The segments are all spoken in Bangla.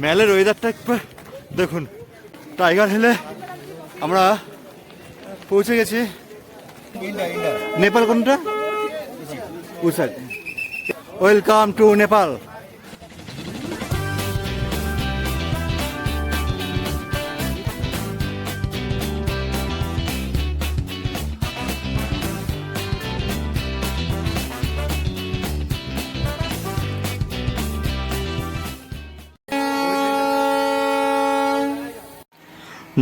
মেলের ওয়েদারটা একবার দেখুন। টাইগার হিলে আমরা পৌঁছে গেছি। নেপাল কোনটা? উসাই। Welcome to Nepal.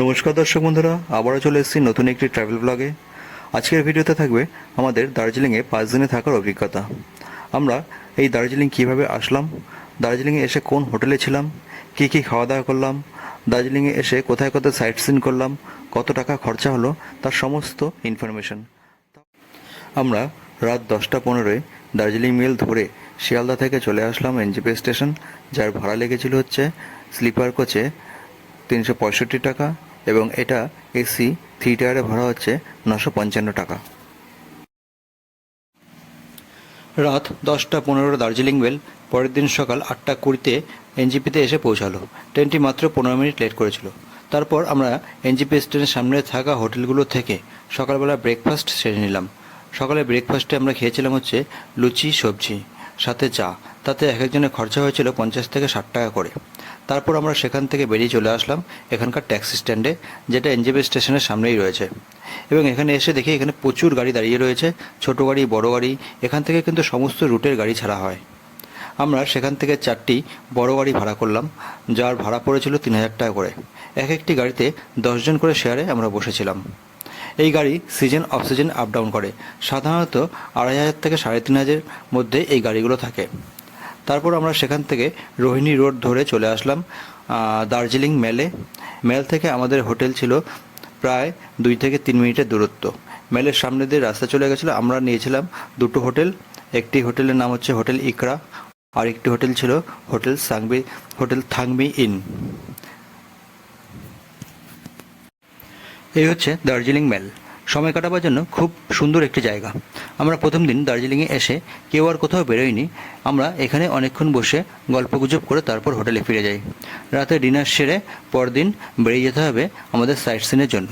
নমস্কার দর্শক বন্ধুরা, আবারও চলে এসেছি নতুন একটি ট্রাভেল ব্লগে। আজকের ভিডিওতে থাকবে আমাদের দার্জিলিংয়ে 5 দিনে থাকার অভিজ্ঞতা। আমরা এই দার্জিলিং কিভাবে আসলাম, দার্জিলিংয়ে এসে কোন হোটেলে ছিলাম, কী কী খাওয়া দাওয়া করলাম, দার্জিলিংয়ে এসে কোথায় কোথায় সাইট সিন করলাম, কত টাকা খরচা হলো, তার সমস্ত ইনফরমেশন। আমরা রাত 10:15 দার্জিলিং মেল ধরে শিয়ালদা থেকে চলে আসলাম এনজেপি স্টেশন, যার ভাড়া লেগেছিল হচ্ছে স্লিপার কোচে 365 টাকা এবং এটা এসি 3 টায়ারে ভাড়া হচ্ছে 955 টাকা। রাত 10:15 দার্জিলিং মেল পরের দিন সকাল 8:20 এনজিপিতে এসে পৌঁছালো। ট্রেনটি মাত্র 15 মিনিট লেট করেছিল। তারপর আমরা এনজিপি স্টেশনের সামনে থাকা হোটেলগুলো থেকে সকালবেলা ব্রেকফাস্ট সেরে নিলাম। সকালে ব্রেকফাস্টে আমরা খেয়েছিলাম হচ্ছে লুচি সবজি সাথে চা, তাতে এক একজনের খরচা হয়েছিল 50 থেকে 60 টাকা করে। তারপর আমরা সেখান থেকে বেরিয়ে চলে আসলাম এখানকার ট্যাক্সি স্ট্যান্ডে, যেটা এনজেপি স্টেশনের সামনেই রয়েছে। এবং এখানে এসে দেখি এখানে প্রচুর গাড়ি দাঁড়িয়ে রয়েছে, ছোট গাড়ি বড় গাড়ি, এখান থেকে কিন্তু সমস্ত রুটের গাড়ি ছাড়া হয়। আমরা সেখান থেকে 4টি বড় গাড়ি ভাড়া করলাম, যার ভাড়া পড়েছিল 3000 টাকা করে। এক একটি গাড়িতে 10 জন করে শেয়ারে আমরা বসেছিলাম। এই গাড়ি season off season up down করে, সাধারণত 2500 থেকে 3500 মধ্যে এই গাড়িগুলো থাকে। তারপর আমরা সেখান থেকে রোহিণী রোড ধরে চলে আসলাম দার্জিলিং মেলে। মেল থেকে আমাদের হোটেল ছিল প্রায় 2 থেকে 3 মিনিটের দূরত্ব। মেলের সামনে দিয়ে রাস্তা চলে গেছিলো। আমরা নিয়েছিলাম দুটো হোটেল। একটি হোটেলের নাম হচ্ছে হোটেল ইকরা, আর একটি হোটেল ছিল হোটেল থাংবি ইন। এই হচ্ছে দার্জিলিং মেল। সময় কাটাবার জন্য খুব সুন্দর একটি জায়গা। আমরা প্রথম দিন দার্জিলিংয়ে এসে কেউ আর কোথাও বেরোয়নি। আমরা এখানে অনেকক্ষণ বসে গল্পগুজব করে তারপর হোটেলে ফিরে যাই। রাতে ডিনার সেরে পরদিন বেরিয়ে যেতে হবে আমাদের সাইট সিনের জন্য।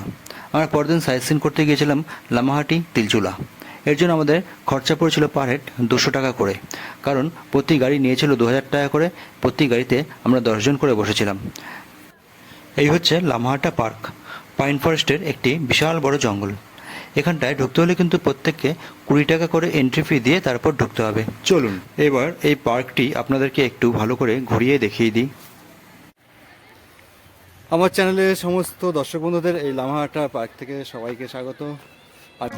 আমরা পরদিন সাইট সিন করতে গিয়েছিলাম লামাহাটি তিলচুলা। এর জন্য আমাদের খরচা পড়েছিল পার হেড 200 টাকা করে, কারণ প্রতি গাড়ি নিয়েছিল 2000 টাকা করে। প্রতি গাড়িতে আমরা 10 জন করে বসেছিলাম। এই হচ্ছে লামাহাটা পার্ক, পাইন ফরেস্টের একটি বিশাল বড় জঙ্গল। এখানটায় ঢুকতে হলে কিন্তু প্রত্যেককে 20 টাকা করে এন্ট্রি ফি দিয়ে তারপর ঢুকতে হবে। চলুন এবার এই পার্কটি আপনাদেরকে একটু ভালো করে ঘুরিয়ে দেখিয়ে দিই। আমার চ্যানেলে সমস্ত দর্শক বন্ধুদের এই লামাহাটা পার্ক থেকে সবাইকে স্বাগত। আর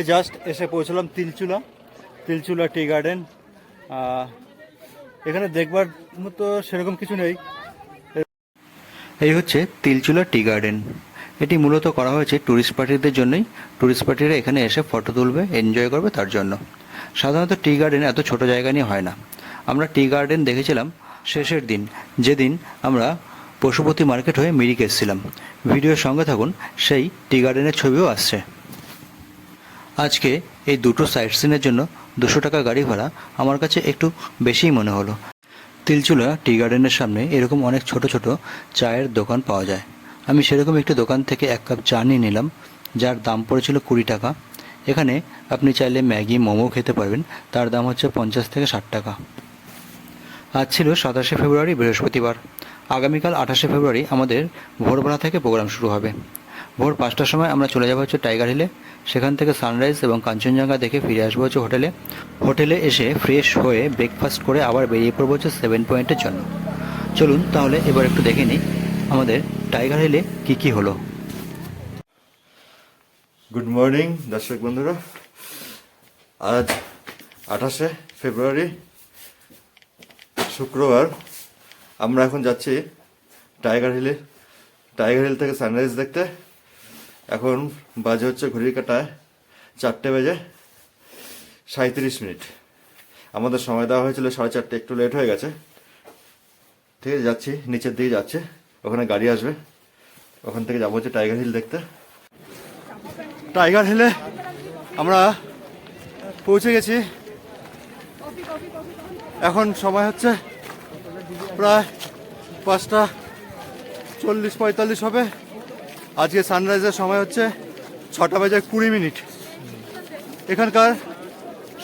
এই জাস্ট এসে পৌঁছলাম তিলচুলা টি গার্ডেন। এখানে দেখবার মতো সেরকম কিছু নেই। এই হচ্ছে তিলচুলা টি গার্ডেন। এটি মূলত করা হয়েছে ট্যুরিস্ট পার্টিদের জন্যই। ট্যুরিস্ট পার্টিরা এখানে এসে ফটো তুলবে, এনজয় করবে, তার জন্য। সাধারণত টি গার্ডেন এত ছোট জায়গা নিয়ে হয় না। আমরা টি গার্ডেন দেখেছিলাম শেষের দিন, যেদিন আমরা পশুপতি মার্কেট হয়ে মিরিক এসেছিলাম। ভিডিওর সঙ্গে থাকুন, সেই টি গার্ডেনের ছবিও আসছে। আজকে এই দুটো সাইট সিনের জন্য 200 টাকা গাড়ি ভাড়া আমার কাছে একটু বেশিই মনে হলো। তিলচুলা টি গার্ডেনের সামনে এরকম অনেক ছোট ছোট চায়ের দোকান পাওয়া যায়। আমি সেরকম একটি দোকান থেকে 1 কাপ চা নিয়ে নিলাম, যার দাম পড়েছিল 20 টাকা। এখানে আপনি চাইলে ম্যাগি মোমো খেতে পারবেন, তার দাম হচ্ছে 50 থেকে 60 টাকা। আজ ছিল 27শে ফেব্রুয়ারি, বৃহস্পতিবার। আগামীকাল 28শে ফেব্রুয়ারি আমাদের ভোরবেলা থেকে প্রোগ্রাম শুরু হবে। ভোর 5টার সময় আমরা চলে যাবো হচ্ছে টাইগার হিলে। সেখান থেকে সানরাইজ এবং কাঞ্চনজঙ্ঘা দেখে ফিরে আসবো হচ্ছে হোটেলে এসে ফ্রেশ হয়ে ব্রেকফাস্ট করে আবার বেরিয়ে পড়বো হচ্ছে 7 পয়েন্টের জন্য। চলুন তাহলে এবার একটু দেখে নিই আমাদের টাইগার হিলে কী কী হলো। গুড মর্নিং দর্শক বন্ধুরা। আজ 28শে ফেব্রুয়ারি, শুক্রবার। আমরা এখন যাচ্ছি টাইগার হিল থেকে সানরাইজ দেখতে। এখন বাজে হচ্ছে ঘড়ির কাঁটায় 4:37। আমাদের সময় দেওয়া হয়েছিল 4:30, একটু লেট হয়ে গেছে। ঠিক আছে, যাচ্ছি, নিচের দিকে যাচ্ছে, ওখানে গাড়ি আসবে, ওখান থেকে যাবো হচ্ছে টাইগার হিল দেখতে। টাইগার হিলে আমরা পৌঁছে গেছি। এখন সময় হচ্ছে প্রায় 5:40-45 হবে। আজকে সানরাইজের সময় হচ্ছে 6:20। এখানকার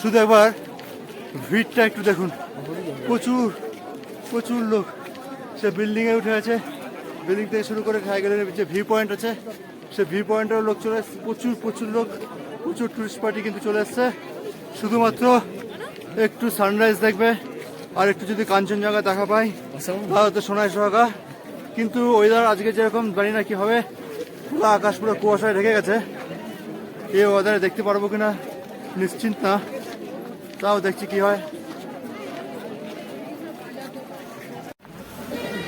শুধু একবার ভিড়টা একটু দেখুন, প্রচুর প্রচুর লোক। সে বিল্ডিংয়ে উঠে আছে, বিল্ডিং থেকে শুরু করে টাইগারের যে ভিউ পয়েন্ট আছে, সে ভিউ পয়েন্টেও লোক চলে এসছে, প্রচুর প্রচুর লোক, প্রচুর টুরিস্ট পার্টি কিন্তু চলে এসছে শুধুমাত্র একটু সানরাইজ দেখবে আর একটু যদি কাঞ্চনজঙ্ঘা দেখা পাই তাহলে তো সোনায় সোহাগা। কিন্তু ওয়েদার আজকে যেরকম জানি না কি হবে, পুরো আকাশ পুরো কুয়াশায় ঢেকে গেছে। এই ওয়েদারে দেখতে পারবো কিনা নিশ্চিন্ত না, তাও দেখছি কি হয়।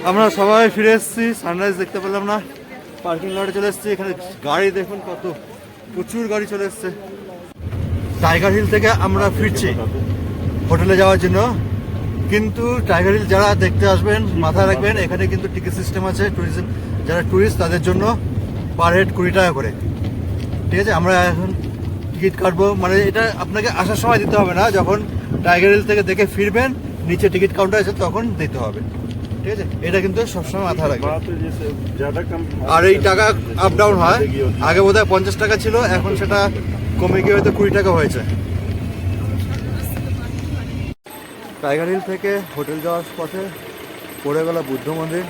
আমরা সবাই ফিরে এসেছি, সানরাইজ দেখতে পেলাম না, পার্কিং লটে চলে এসেছি। এখানে গাড়ি দেখুন কত, প্রচুর গাড়ি চলে এসছে। টাইগার হিল থেকে আমরা ফিরছি হোটেলে যাওয়ার জন্য, কিন্তু টাইগার হিল যারা দেখতে আসবেন মাথায় রাখবেন এখানে কিন্তু টিকিট সিস্টেম আছে। ট্যুরিজম যারা ট্যুরিস্ট তাদের জন্য পার হেড 20 টাকা করে। ঠিক আছে, আমরা এখন টিকিট কাটবো, মানে এটা আপনাকে আসার সময় দিতে হবে না, যখন টাইগার হিল থেকে দেখে ফিরবেন নিচে টিকিট কাউন্টার আছে তখন দিতে হবে। ঠিক আছে, এটা কিন্তু সবসময় মাথায় রাখবেন। আর এই টাকা আপ ডাউন হয়, আগে বোধহয় 50 টাকা ছিল, এখন সেটা কমে গিয়ে হয়তো 20 টাকা হয়েছে। টাইগার হিল থেকে হোটেল যাওয়ার পথে পড়ে গেল বুদ্ধ মন্দির।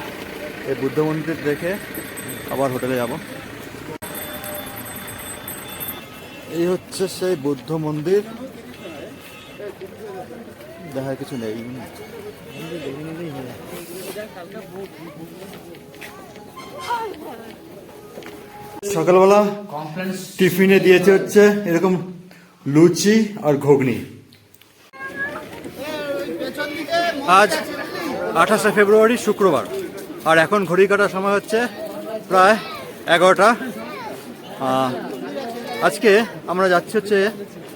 এই বুদ্ধ মন্দির দেখে আবার হোটেলে যাব। এই হচ্ছে সেই বুদ্ধ মন্দির, দেখার কিছু নেই। সকালবেলা টিফিনে দিয়েছে হচ্ছে এরকম লুচি আর ঘুগনি। আজ 28শে ফেব্রুয়ারি শুক্রবার, আর এখন ঘড়ি কাটার সময় হচ্ছে প্রায় 11টা। আজকে আমরা যাচ্ছি হচ্ছে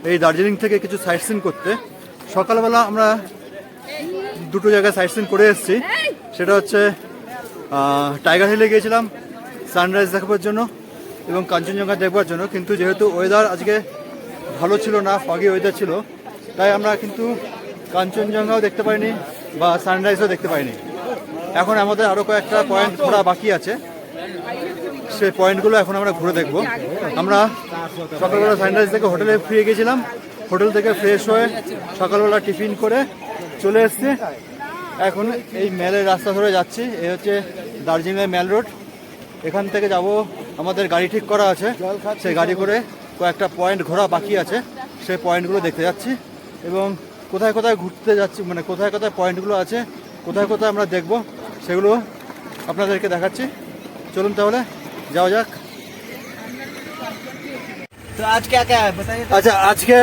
এই দার্জিলিং থেকে কিছু সাইট সিন করতে। সকালবেলা আমরা দুটো জায়গায় সাইট সিন করে এসেছি, সেটা হচ্ছে টাইগার হিলে গিয়েছিলাম সানরাইজ দেখাবার জন্য এবং কাঞ্চনজঙ্ঘা দেখবার জন্য, কিন্তু যেহেতু ওয়েদার আজকে ভালো ছিল না, ফগি ওয়েদার ছিল, তাই আমরা কিন্তু কাঞ্চনজঙ্ঘাও দেখতে পাইনি বা সানরাইজও দেখতে পাইনি। এখন আমাদের আরও কয়েকটা পয়েন্ট ঘোরা বাকি আছে, সেই পয়েন্টগুলো এখন আমরা ঘুরে দেখব। আমরা সকালবেলা সানরাইজ থেকে হোটেলে ফিরে গেছিলাম, হোটেল থেকে ফ্রেশ হয়ে সকালবেলা টিফিন করে চলে এসেছি। এখন এই মেলের রাস্তা ধরে যাচ্ছি, এই হচ্ছে দার্জিলিং মেল রোড। এখান থেকে যাব, আমাদের গাড়ি ঠিক করা আছে, সেই গাড়ি করে কয়েকটা পয়েন্ট ঘোরা বাকি আছে, সেই পয়েন্টগুলো দেখতে যাচ্ছি এবং কোথায় কোথায় ঘুরতে যাচ্ছি, মানে কোথায় কোথায় পয়েন্টগুলো আছে, কোথায় কোথায় আমরা দেখব সেগুলো আপনাদেরকে দেখাচ্ছি। চলুন তাহলে যাওয়া যাক। तो आज क्या क्या है बताइए। আচ্ছা, আজকে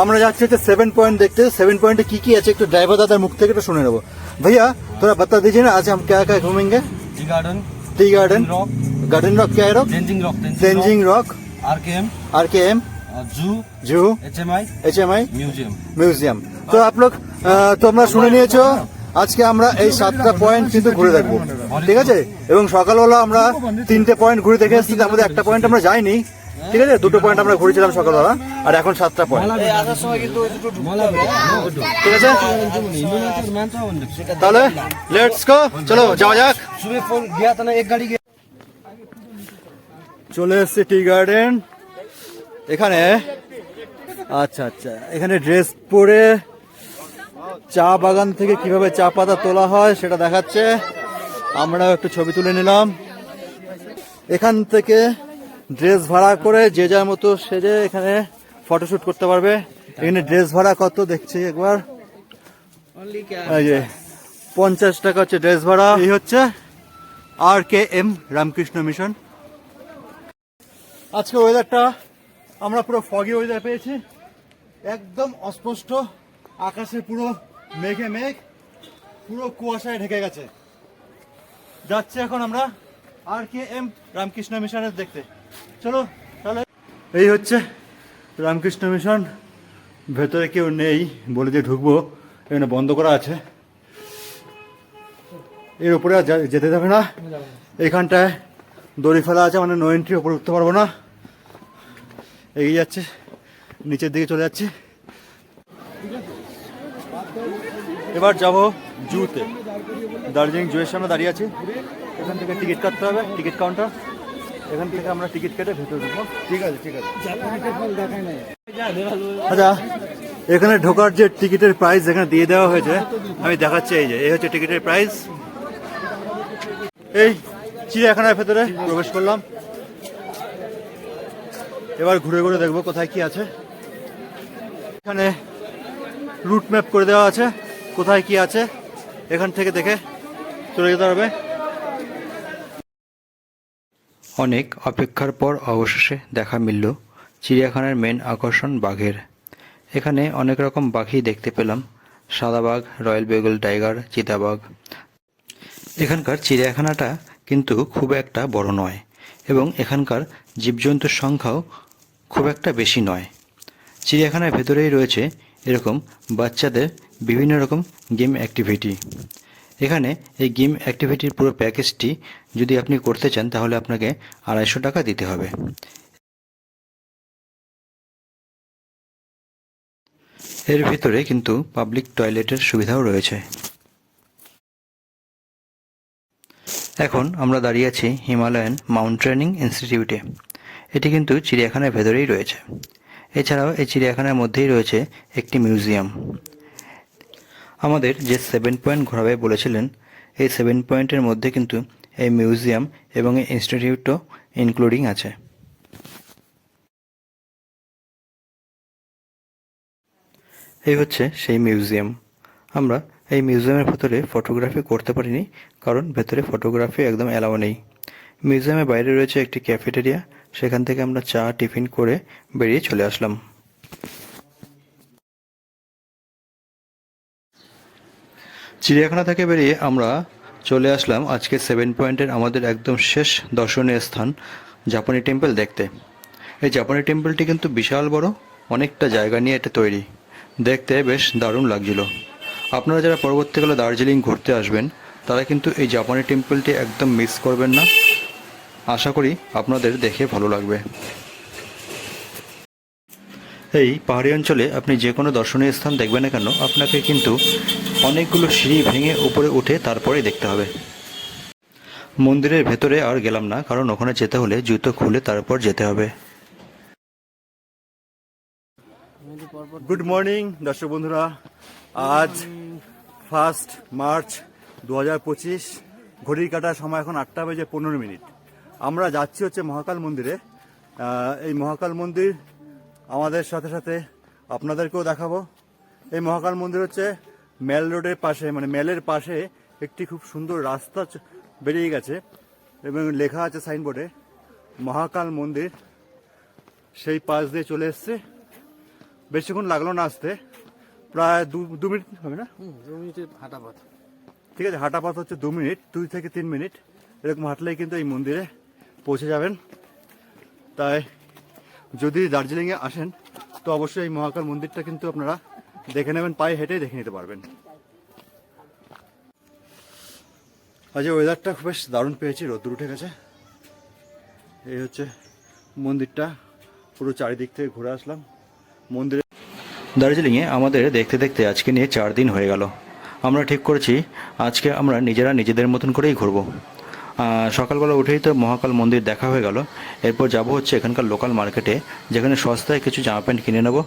আমরা যাচ্ছি হচ্ছে 7 পয়েंट देखते। 7 পয়েন্টে কি কি আছে একটু ড্রাইভার দাদার মুখ থেকে একটু শুনে নেবো। भैया थोड़ा बता दीजिए ना, आज हम क्या क्या घूमेंगे। Tea garden, tea garden, rock, garden rock, क्या है rock, Tenzing rock, Tenzing rock, RKM, RKM, जू, जू, एचएमआई, एचएमआई, म्यूजियम। মিউজিয়াম। তো आप लोग তোমরা শুনে নিয়েছো, আজকে আমরা এই 7টা পয়েন্ট কিন্তু ঘুরে দেখবো। ঠিক আছে, এবং সকালবেলা আমরা 3টে পয়েন্ট ঘুরে দেখে এসেছি, তার মধ্যে একটা পয়েন্ট আমরা যাইনি। ঠিক আছে, 2টো পয়েন্ট আমরা ঘুরেছিলাম সকালবেলা, আর এখন 7টা পয়েন্ট। ঠিক আছে, তাহলে লেটস গো, চলো যাওয়া যাক। सुबह फोन गया था ना, एक गाड़ी गया। চলে এসেছি টি গার্ডেন। এখানে আচ্ছা আচ্ছা, এখানে ড্রেস পরে চা বাগান থেকে কিভাবে চা পাতা তোলা হয় সেটা দেখাচ্ছে। আমরা একটু ছবি তুলে নিলাম। এখান থেকে ড্রেস ভাড়া করে যে যার মতো সেজে এখানে ফটোশুট করতে পারবে। এখানে ড্রেস ভাড়া কত দেখছি একবার, এই যে 50 টাকা হচ্ছে ড্রেস ভাড়া। এই হচ্ছে RKM রামকৃষ্ণ মিশন। আজকে ওয়েদারটা আমরা পুরো ফগি ওয়েদার পেয়েছি, একদম অস্পষ্ট, আকাশে পুরো মেঘে মেঘ, পুরো কুয়াশায় ঢেকে গেছে। যাচ্ছি এখন আমরা RKM রামকৃষ্ণ মিশনের দেখতে। চলো তাহলে। এই হচ্ছে রামকৃষ্ণ মিশন, ভেতরে কেউ নেই বলে যে ঢুকবো, এখানে বন্ধ করা আছে। এর উপরে আর যেতে যাবে না, এখানটায় দড়ি ফেলা আছে, মানে নো এন্ট্রি, ওপরে উঠতে পারবো না। এগিয়ে যাচ্ছে, নিচের দিকে চলে যাচ্ছে। এবার যাব জুতে। দার্জিলিং জুয়ের সামনে দাঁড়িয়ে আছি। এখান থেকে টিকিট কাটতে হবে, টিকিট কাউন্টার। এখান থেকে আমরা টিকিট কেটে ভেতরে ঢুকবো। ঠিক আছে, ঠিক আছে। আচ্ছা, এখানে ঢোকার যে টিকিটের প্রাইস এখানে দিয়ে দেওয়া হয়েছে, আমি দেখাচ্ছি। এই হচ্ছে টিকিটের প্রাইস। এই চিড়িয়াখানার ভেতরে প্রবেশ করলাম। এবার ঘুরে ঘুরে দেখবো কোথায় কি আছে। এখানে রুট ম্যাপ করে দেওয়া আছে, কোথায় কি আছে এখান থেকে দেখে চলে যেতে হবে। অনেক অপেক্ষার পর অবশেষে দেখা মিলল চিড়িয়াখানার মেন আকর্ষণ বাঘের। এখানে অনেক রকম পাখি দেখতে পেলাম, সাদা বাঘ, রয়্যাল বেঙ্গল টাইগার, চিতাবাঘ। এখানকার চিড়িয়াখানাটা কিন্তু খুব একটা বড় নয় এবং এখানকার জীবজন্তুর সংখ্যাও খুব একটা বেশি নয়। চিড়িয়াখানার ভেতরেই রয়েছে এরকম বাচ্চাদের বিভিন্ন রকম গেম অ্যাক্টিভিটি। এখানে এই গেম অ্যাক্টিভিটির পুরো প্যাকেজটি যদি আপনি করতে চান তাহলে আপনাকে 250 টাকা দিতে হবে। এর ভিতরে কিন্তু পাবলিক টয়লেটের সুবিধাও রয়েছে। এখন আমরা দাঁড়িয়ে আছি হিমালয়ান মাউন্টেনিং ইনস্টিটিউটে। এটি কিন্তু চিড়িয়াখানার ভেতরেই রয়েছে। এছাড়াও এই চিড়িয়াখানার মধ্যেই রয়েছে একটি মিউজিয়াম। আমাদের যে 7 পয়েন্ট ঘোরাবে বলেছিলেন, এই 7 পয়েন্টের মধ্যে কিন্তু এই মিউজিয়াম এবং এই ইনস্টিটিউটও ইনক্লুডিং আছে। এই হচ্ছে সেই মিউজিয়াম। আমরা এই মিউজিয়ামের ভেতরে ফটোগ্রাফি করতে পারিনি, কারণ ভেতরে ফটোগ্রাফি একদম অ্যালাউ নেই। মিউজিয়ামের বাইরে রয়েছে একটি ক্যাফেটেরিয়া, সেখান থেকে আমরা চা টিফিন করে বেরিয়ে চলে আসলাম। চিড়িয়াখানা থেকে বেরিয়ে আমরা চলে আসলাম আজকে 7 পয়েন্টের আমাদের একদম শেষ দর্শনীয় স্থান জাপানি টেম্পল দেখতে। এই জাপানি টেম্পলটি কিন্তু বিশাল বড়, অনেকটা জায়গা নিয়ে এটা তৈরি। দেখতে বেশ দারুণ লাগছিল। আপনারা যারা পরবর্তীকালে দার্জিলিং ঘুরতে আসবেন তারা কিন্তু এই জাপানি টেম্পলটি একদম মিস করবেন না। আশা করি আপনাদের দেখে ভালো লাগবে। এই পাহাড়ি অঞ্চলে আপনি যে কোনো দর্শনীয় স্থান দেখবেন না কেন, আপনাকে কিন্তু অনেকগুলো সিঁড়ি ভেঙে উপরে উঠে তারপরে দেখতে হবে। মন্দিরের ভেতরে আর গেলাম না, কারণ ওখানে যেতে হলে জুতো খুলে তারপর যেতে হবে। গুড মর্নিং দর্শক বন্ধুরা, আজ 1 মার্চ 2025, ঘড়ির কাটার সময় এখন 8:15। আমরা যাচ্ছি হচ্ছে মহাকাল মন্দিরে। এই মহাকাল মন্দির আমাদের সাথে সাথে আপনাদেরকেও দেখাবো। এই মহাকাল মন্দির হচ্ছে মেল রোডের পাশে, মানে মেলের পাশে একটি খুব সুন্দর রাস্তা বেরিয়ে গেছে এবং লেখা আছে সাইনবোর্ডে মহাকাল মন্দির। সেই পাশ দিয়ে চলে এসছে। বেশিক্ষণ লাগলো না আসতে, প্রায় 2 মিনিট হবে না? 2 মিনিটের হাঁটা পথ। ঠিক আছে, হাঁটা পথ হচ্ছে 2 মিনিট, 2 থেকে 3 মিনিট এরকম হাঁটলেই কিন্তু এই মন্দিরে পৌঁছে যাবেন। তাই যদি দার্জিলিংয়ে আসেন তো অবশ্যই এই মহাকাল মন্দিরটা কিন্তু আপনারা দেখে নেবেন, পায়ে হেঁটেই দেখে নিতে পারবেন। আজ ওয়েদারটা খুব বেশ দারুণ পেয়েছি, রোদ্দুর উঠে গেছে। এই হচ্ছে মন্দিরটা, পুরো চারিদিক থেকে ঘুরে আসলাম মন্দিরে। দার্জিলিংয়ে আমাদের দেখতে দেখতে আজকে নিয়ে 4 দিন হয়ে গেল। আমরা ঠিক করেছি আজকে আমরা নিজেরা নিজেদের মতন করেই ঘুরবো। সকালবেলা উঠেই তো মহাকাল মন্দির দেখা হয়ে গেল। এরপর যাব হচ্ছে এখানকার লোকাল মার্কেটে, যেখানে সস্তায় কিছু জামা প্যান্ট কিনে নেব।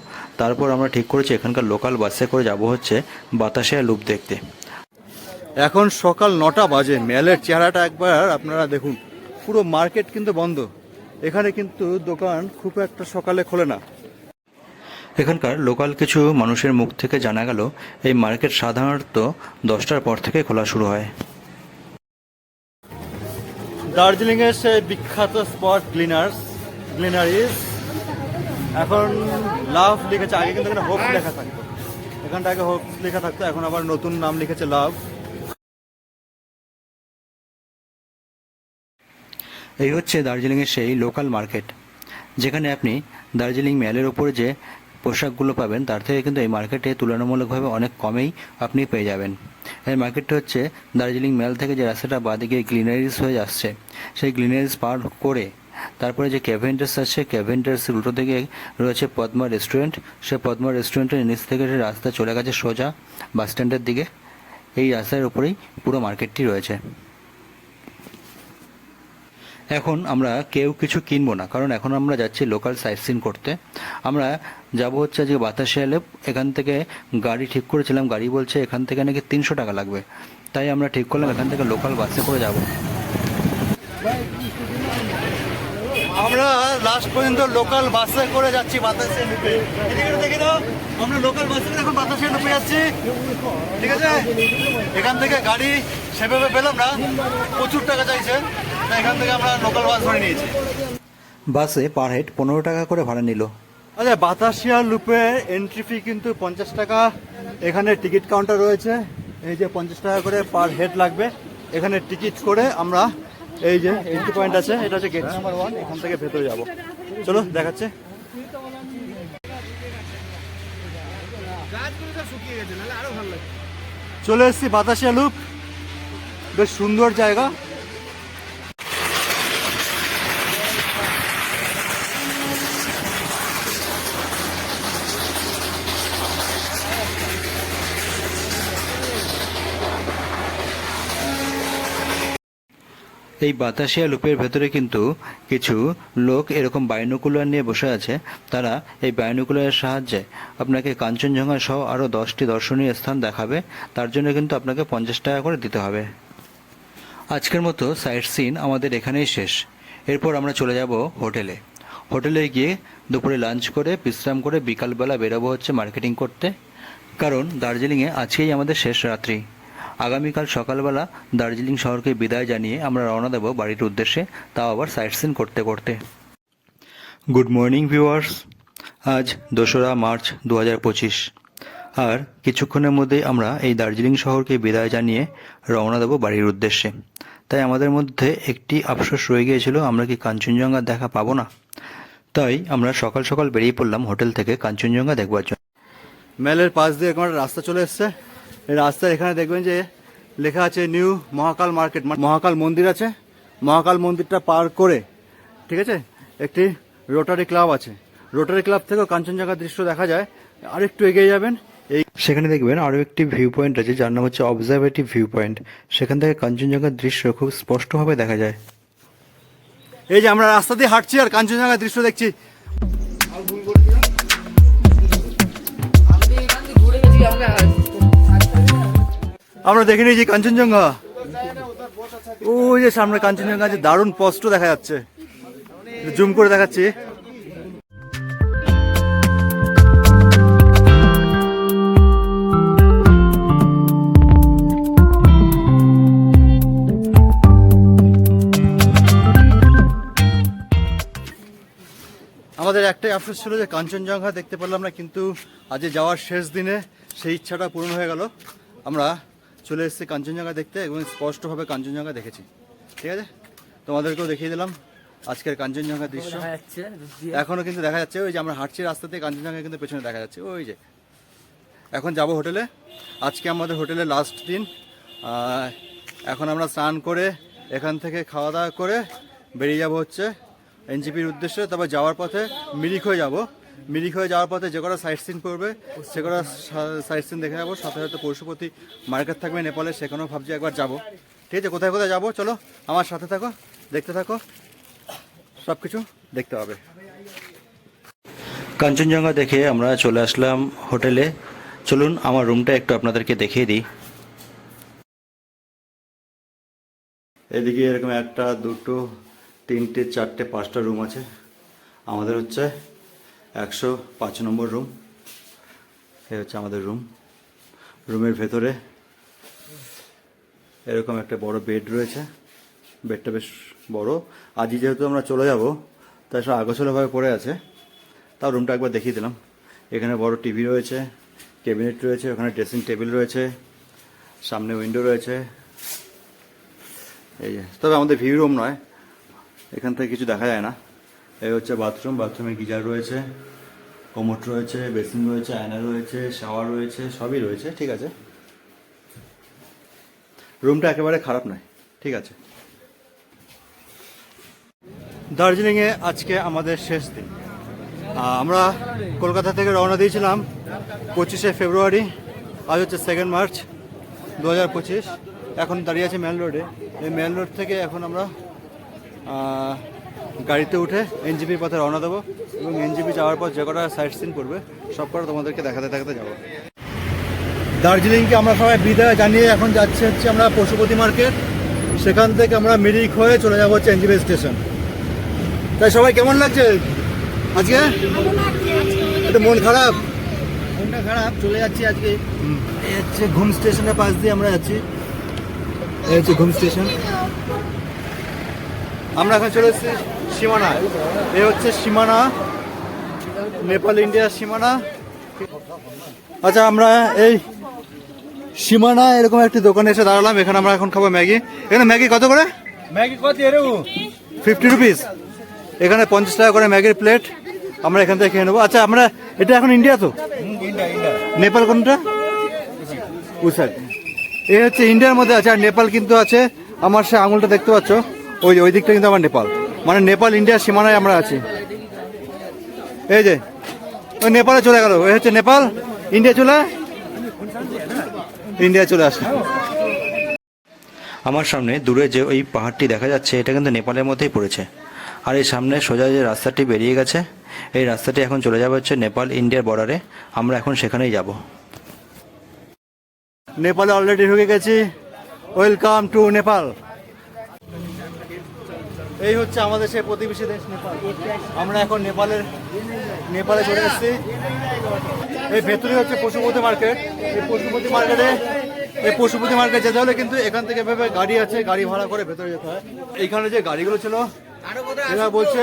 তারপর আমরা ঠিক করেছি এখানকার লোকাল বাসে করে যাব হচ্ছে বাতাসিয়া লুপ দেখতে। এখন সকাল 9টা বাজে। মেলের চেহারাটা একবার আপনারা দেখুন, পুরো মার্কেট কিন্তু বন্ধ। এখানে কিন্তু দোকান খুব একটা সকালে খোলে না। এখানকার লোকাল কিছু মানুষের মুখ থেকে জানা গেল এই মার্কেট সাধারণত 10টার পর থেকে খোলা শুরু হয়। দার্জিলিংয়ের সেই বিখ্যাত স্পট গ্লিনারিস, এখন লাভ লিখেছে। আগে কিন্তু এখানে হোপ লেখা থাকতো, এখানটা আগে হোপ লেখা থাকতো, এখন আবার নতুন নাম লিখেছে লাভ। এই হচ্ছে দার্জিলিংয়ের সেই লোকাল মার্কেট, যেখানে আপনি দার্জিলিং মেলের ওপরে যে পোশাকগুলো পাবেন তার থেকে কিন্তু এই মার্কেটে তুলনামূলকভাবে অনেক কমেই আপনি পেয়ে যাবেন। এই মার্কেটটা হচ্ছে দার্জিলিং মেল থেকে যে রাস্তাটা বাঁদিকে গ্লিনারিস হয়ে আসছে, সেই গ্লিনারিস পার করে তারপরে যে ক্যাভেন্টার্স আছে, ক্যাভেন্টার্সের উল্টো দিকে রয়েছে পদ্মা রেস্টুরেন্ট। সেই পদ্মা রেস্টুরেন্টের নিচ থেকে যে রাস্তা চলে গেছে সোজা বাস স্ট্যান্ডের দিকে। এই রাস্তার উপরেই পুরো মার্কেটটি রয়েছে। এখন আমরা কেউ কিছু কিনবো না, কারণ এখন আমরা যাচ্ছি লোকাল সাইট সিন করতে। আমরা যাব হচ্ছে আজকে বাতাসিয়া লেক। এখান থেকে গাড়ি ঠিক করেছিলাম, গাড়ি বলছে এখান থেকে নাকি 300 টাকা লাগবে, তাই আমরা ঠিক করলাম এখান থেকে লোকাল বাসে করে যাব। আমরা লাস্ট পর্যন্ত লোকাল বাসে করে যাচ্ছি বাতাসে লুপে। দেখে দাও, আমরা লোকাল বাসে এখন বাতাসে লুপে যাচ্ছি, ঠিক আছে। এখান থেকে গাড়ি সেভাবে পেলাম না, প্রচুর টাকা চাইছে, তাই এখান থেকে আমরা লোকাল বাস ধরে নিয়েছি। বাসে পার হেড 15 টাকা করে ভাড়া নিল। আচ্ছা, বাতাসিয়া লুপে এন্ট্রি ফি কিন্তু 50 টাকা। এখানে টিকিট কাউন্টার রয়েছে, এই যে 50 টাকা করে পার হেড লাগবে। এখানে টিকিট করে আমরা এই যে এন্ট্রি পয়েন্ট আছে, এটা হচ্ছে গেট নাম্বার 1, এখান থেকে ভেতরে যাব। চলো দেখাচ্ছে। চলে এসেছি বাতাসিয়া লুপ, বেশ সুন্দর জায়গা। এই বাতাসিয়া লুপের ভেতরে কিন্তু কিছু লোক এরকম বাইনোকুলার নিয়ে বসে আছে। তারা এই বাইনোকুলারের সাহায্যে আপনাকে কাঞ্চনজঙ্ঘা সহ আরও 10টি দর্শনীয় স্থান দেখাবে। তার জন্য কিন্তু আপনাকে 50 টাকা করে দিতে হবে। আজকের মতো সাইট সিন আমাদের এখানেই শেষ। এরপর আমরা চলে যাব হোটেলে। হোটেলে গিয়ে দুপুরে লাঞ্চ করে বিশ্রাম করে বিকালবেলা বেরোবো হচ্ছে মার্কেটিং করতে, কারণ দার্জিলিংয়ে আজকেই আমাদের শেষ রাত্রি। আগামীকাল সকালবেলা দার্জিলিং শহরকে বিদায় জানিয়ে আমরা রওনা দেব বাড়ির উদ্দেশ্যে, তাও আবার সাইট সিন করতে করতে। গুড মর্নিং ভিউয়ার্স, আজ 2রা মার্চ 2025, আর কিছুক্ষণের মধ্যেই আমরা এই দার্জিলিং শহরকে বিদায় জানিয়ে রওনা দেব বাড়ির উদ্দেশ্যে। তাই আমাদের মধ্যে একটি আফসোস রয়ে গিয়েছিল, আমরা কি কাঞ্চনজঙ্ঘা দেখা পাবো না। তাই আমরা সকাল সকাল বেরিয়ে পড়লাম হোটেল থেকে কাঞ্চনজঙ্ঘা দেখবার জন্য। মেলের পাশ দিয়ে এখন একটা রাস্তা চলে এসছে। এই রাস্তায় এখানে দেখবেন যে লেখা আছে নিউ মহাকাল মার্কেট, মহাকাল মন্দির আছে। মহাকাল মন্দিরটা পার করে, ঠিক আছে, একটি রোটারি ক্লাব আছে। রোটারি ক্লাব থেকেও কাঞ্চনজঙ্ঘার দৃশ্য দেখা যায়। আরেকটু এগিয়ে যাবেন, এই সেখানে দেখবেন আরও একটি ভিউ পয়েন্ট আছে, যার নাম হচ্ছে অবজারভেটিভ ভিউ পয়েন্ট। সেখান থেকে কাঞ্চনজঙ্ঘার দৃশ্য খুব স্পষ্টভাবে দেখা যায়। এই যে আমরা রাস্তা দিয়ে হাঁটছি আর কাঞ্চনজঙ্ঘার দৃশ্য দেখছি। আমরা দেখে নিয়েছি কাঞ্চনজঙ্ঘা, ওই যে সামনে কাঞ্চনজঙ্ঘা আছে, দারুণ স্পষ্ট দেখা যাচ্ছে। জুম করে দেখাচ্ছি। আমাদের একটাই আফসোস ছিল যে কাঞ্চনজঙ্ঘা দেখতে পেলাম না, কিন্তু আজ যাওয়ার শেষ দিনে সেই ইচ্ছাটা পূরণ হয়ে গেল। আমরা চলে এসেছি কাঞ্চনজঙ্ঘা দেখতে এবং স্পষ্টভাবে কাঞ্চনজঙ্ঘা দেখেছি, ঠিক আছে। তোমাদেরকেও দেখিয়ে দিলাম আজকের কাঞ্চনজঙ্ঘার দৃশ্য। এখনো কিন্তু দেখা যাচ্ছে, ওই যে আমরা হাঁটছি রাস্তাতে, কাঞ্চনজঙ্ঘা কিন্তু পেছনে দেখা যাচ্ছে ওই যে। এখন যাব হোটেলে, আজকে আমাদের হোটেলে লাস্ট দিন। এখন আমরা স্নান করে এখান থেকে খাওয়া দাওয়া করে বেরিয়ে যাব হচ্ছে এনজিপির উদ্দেশ্যে। তারপর যাওয়ার পথে মিরিক হয়ে যাব। মিরিক হয়ে যাওয়ার পথে যে কটা সাইট সিন পড়বে সে কটা সাইট সিন দেখে যাবো। সাথে সাথে পশুপতি মার্কেট থাকবে নেপালে, সেখানেও ভাবছি একবার যাব, ঠিক আছে। কোথায় কোথায় যাবো চলো আমার সাথে থাকো, দেখতে থাকো, সব কিছু দেখতে হবে। কাঞ্চনজঙ্ঘা দেখে আমরা চলে আসলাম হোটেলে। চলুন আমার রুমটা একটু আপনাদেরকে দেখিয়ে দিই। এদিকে এরকম 1, 2, 3, 4, 5টা রুম আছে। আমাদের হচ্ছে 105 নম্বর রুম। এই হচ্ছে আমাদের রুম। রুমের ভেতরে এরকম একটা বড় বেড রয়েছে। বেডটা বেশ বড়। আজই যেহেতু আমরা চলে যাব তাই সব আগোছালোভাবে পড়ে আছে, তাও রুমটা একবার দেখিয়ে দিলাম। এখানে বড় টিভি রয়েছে, ক্যাবিনেট রয়েছে, ওখানে ড্রেসিং টেবিল রয়েছে, সামনে উইন্ডো রয়েছে। এই যে, তবে আমাদের ভিউ রুম নয়, এখান থেকে কিছু দেখা যায় না। এই হচ্ছে বাথরুম, বাথরুমে গিজার রয়েছে, কমোড রয়েছে, বেসিন রয়েছে, আয়না রয়েছে, শাওয়ার রয়েছে, সবই রয়েছে। ঠিক আছে, রুমটা একেবারে খারাপ নয়। ঠিক আছে, দার্জিলিংয়ে আজকে আমাদের শেষ দিন। আমরা কলকাতা থেকে রওনা দিয়েছিলাম 25শে ফেব্রুয়ারি। আজ হচ্ছে 2 মার্চ 2025। এখন দাঁড়িয়ে আছে মেন রোডে। এই মেন রোড থেকে এখন আমরা গাড়িতে উঠে এনজিপির পথে রওনা দেবো এবং এনজিপি যাওয়ার পর যে কটা সাইট সিন করবে সব কটা তোমাদেরকে দেখাতে দেখাতে যাবো। দার্জিলিংকে আমরা সবাই বিদায় জানিয়ে এখন যাচ্ছি হচ্ছে আমরা পশুপতি মার্কেট। সেখান থেকে আমরা মিরিক হয়ে চলে যাবো হচ্ছে এনজিপি স্টেশন। তাই সবাই কেমন লাগছে আজকে? একটু মন খারাপ, মনটা খারাপ, চলে যাচ্ছি আজকে। এই হচ্ছে ঘুম স্টেশনের পাশ দিয়ে আমরা যাচ্ছি। এই হচ্ছে ঘুম স্টেশন। আমরা এখন চলে এসেছি সীমানা। এই হচ্ছে সীমানা, নেপাল ইন্ডিয়ার সীমানা। আচ্ছা, আমরা এই সীমানা এরকম একটি দোকানে এসে দাঁড়ালাম। এখানে আমরা এখন খাবো ম্যাগি। এখানে ম্যাগি কত করে? ম্যাগি কত এরকম? 50 রুপিস। এখানে 50 টাকা করে ম্যাগির প্লেট। আমরা এখান থেকে খেয়ে নেবো। আচ্ছা, আমরা এটা এখন ইন্ডিয়া তো? India India. নেপাল কোনটা? উসাই। এই হচ্ছে ইন্ডিয়ার মধ্যে আছে, আর নেপাল কিন্তু আছে আমার সে আঙুলটা দেখতে পাচ্ছ, ওই দিকটা কিন্তু আমার নেপাল। মানে নেপাল ইন্ডিয়ার সীমানায় আমরা আছি। এই যে ওই নেপালে চলে গেল। এই হচ্ছে নেপাল, ইন্ডিয়া চলে আসে। আমার সামনে দূরে যে ওই পাহাড়টি দেখা যাচ্ছে এটা কিন্তু নেপালের মধ্যেই পড়েছে। আর এই সামনে সোজা যে রাস্তাটি বেরিয়ে গেছে, এই রাস্তাটি এখন চলে যাবে হচ্ছে নেপাল ইন্ডিয়ার বর্ডারে। আমরা এখন সেখানেই যাব। নেপালে অলরেডি ঢুকে গেছি। Welcome to Nepal. এই হচ্ছে আমাদের সেই প্রতিবেশী দেশ নেপাল। আমরা এখন নেপালে চলে এসেছি। এই ভেতরে হচ্ছে পশুপতি মার্কেট। এই পশুপতি মার্কেট যেতে হলে কিন্তু এখান থেকে ভেবে গাড়ি আছে, গাড়ি ভাড়া করে ভেতরে যেতে হয়। এইখানে যে গাড়িগুলো ছিল এরা বলছে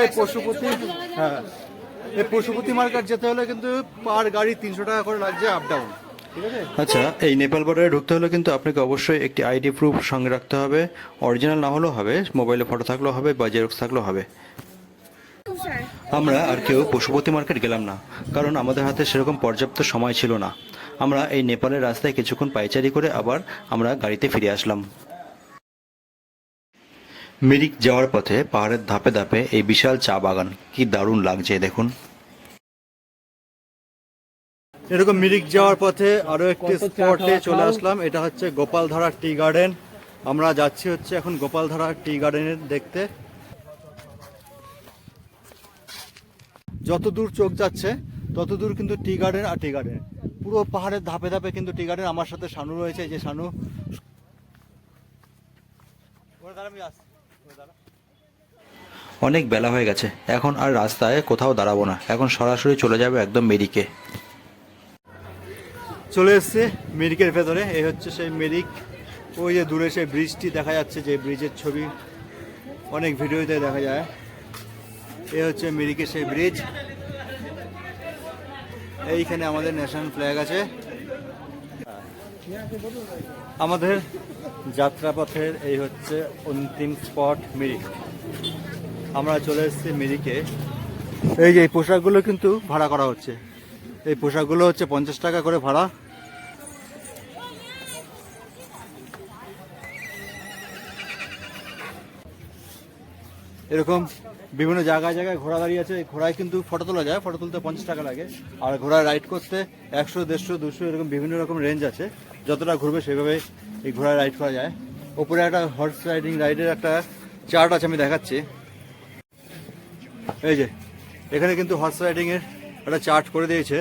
এই পশুপতি মার্কেট যেতে হলে কিন্তু পার গাড়ি 300 টাকা করে লাগছে আপ ডাউন। ঠিক আছে। আচ্ছা, এই নেপাল বর্ডারে ঢুকতে হলে কিন্তু আপনাকে অবশ্যই একটি আইডি প্রুফ সঙ্গে রাখতে হবে। অরিজিনাল না হলেও হবে, মোবাইলে ফটো থাকলেও হবে বা জেরক্স থাকলেও হবে। আমরা আর কেউ পশুপতি মার্কেট গেলাম না, কারণ আমাদের হাতে সেরকম পর্যাপ্ত সময় ছিল না। আমরা এই নেপালের রাস্তায় কিছুক্ষণ পাইচারি করে আবার আমরা গাড়িতে ফিরে আসলাম। মিরিক যাওয়ার পথে পাহাড়ের ধাপে ধাপে এই বিশাল চা বাগান, কি দারুণ লাগছে দেখুন। এরকম মিরিক যাওয়ার পথে আরো একটি স্পটে চলে আসলাম। এটা হচ্ছে গোপালধারা টি গার্ডেন। আমরা যাচ্ছি হচ্ছে এখন গোপালধারা টি গার্ডেনের দেখতে। যত দূর চোখ যাচ্ছে তত দূর কিন্তু টি গার্ডেন আর টি গার্ডেন। পুরো পাহাড়ের ধাপে ধাপে কিন্তু টি গার্ডেন। আমার সাথে শানু রয়েছে, এই যে শানু। অনেক বেলা হয়ে গেছে, এখন আর রাস্তায় কোথাও দাঁড়াবো না, এখন সরাসরি চলে যাবে একদম মিরিকে। চলে এসছে মিরিকের ভেতরে। এই হচ্ছে সেই মিরিক। ওই যে দূরে সেই ব্রিজটি দেখা যাচ্ছে, যে ব্রিজের ছবি অনেক ভিডিওতে দেখা যায়। এই হচ্ছে মিরিকের সেই ব্রিজ। এইখানে আমাদের ন্যাশনাল ফ্ল্যাগ আছে। আমাদের যাত্রাপথের এই হচ্ছে অন্তিম স্পট মিরিক। আমরা চলে এসেছি মিরিকে। এই যে এই পোশাকগুলো কিন্তু ভাড়া করা হচ্ছে। এই পোশাকগুলো হচ্ছে 50 টাকা করে ভাড়া। এরকম বিভিন্ন জায়গায় জায়গায় ঘোড়া দাঁড়িয়ে আছে। ঘোড়ায় কিন্তু ফটো তোলা যায়, ফটো তুলতে 50 টাকা লাগে। আর ঘোড়ায় রাইড করতে 100, 150, 200 এরকম বিভিন্ন রকম রেঞ্জ আছে। যতটা ঘুরবে সেভাবে এই ঘোড়ায় রাইড করা যায়। ওপরে একটা হর্স রাইডের একটা চার্ট আছে, আমি দেখাচ্ছি। এই যে এখানে কিন্তু হর্স রাইডিং এর একটা চার্ট করে দিয়েছে।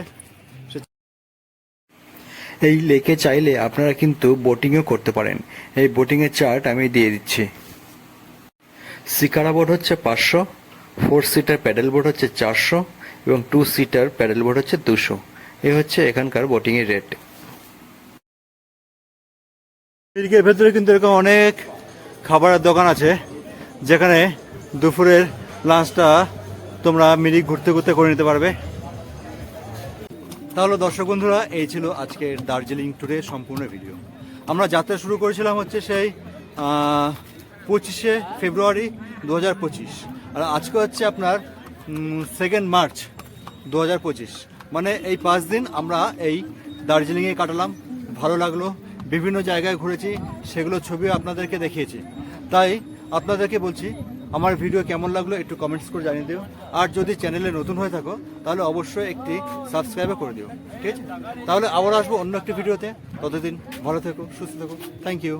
এই লেকে চাইলে আপনারা কিন্তু বোটিংও করতে পারেন। এই বোটিংয়ের চার্ট আমি দিয়ে দিচ্ছি। শিকারা বোট হচ্ছে 500, 4 সিটার প্যাডেল বোট হচ্ছে 400 এবং 2 সিটার প্যাডেল বোট হচ্ছে 200। এই হচ্ছে এখানকার বোটিংয়ের রেট। মিরিকের ভেতরে কিন্তু এরকম অনেক খাবারের দোকান আছে, যেখানে দুপুরের লাঞ্চটা তোমরা মিরিক ঘুরতে ঘুরতে করে নিতে পারবে। তাহলে দর্শক বন্ধুরা, এই ছিল আজকের দার্জিলিং ট্যুরের সম্পূর্ণ ভিডিও। আমরা যাত্রা শুরু করেছিলাম হচ্ছে সেই 25শে ফেব্রুয়ারি 2025, আর আজকে হচ্ছে আপনার 2 মার্চ 2025। মানে এই 5 দিন আমরা এই দার্জিলিংয়ে কাটালাম, ভালো লাগলো। বিভিন্ন জায়গায় ঘুরেছি, সেগুলো ছবিও আপনাদেরকে দেখিয়েছি। তাই আপনাদেরকে বলছি, আমার ভিডিও কেমন লাগলো একটু কমেন্টস করে জানিয়ে দিও। আর যদি চ্যানেলে নতুন হয়ে থাকো তাহলে অবশ্যই একটি সাবস্ক্রাইবও করে দিও, ঠিক আছে? তাহলে আবার আসবো অন্য একটি ভিডিওতে। ততদিন ভালো থেকো, সুস্থ থেকো। Thank you.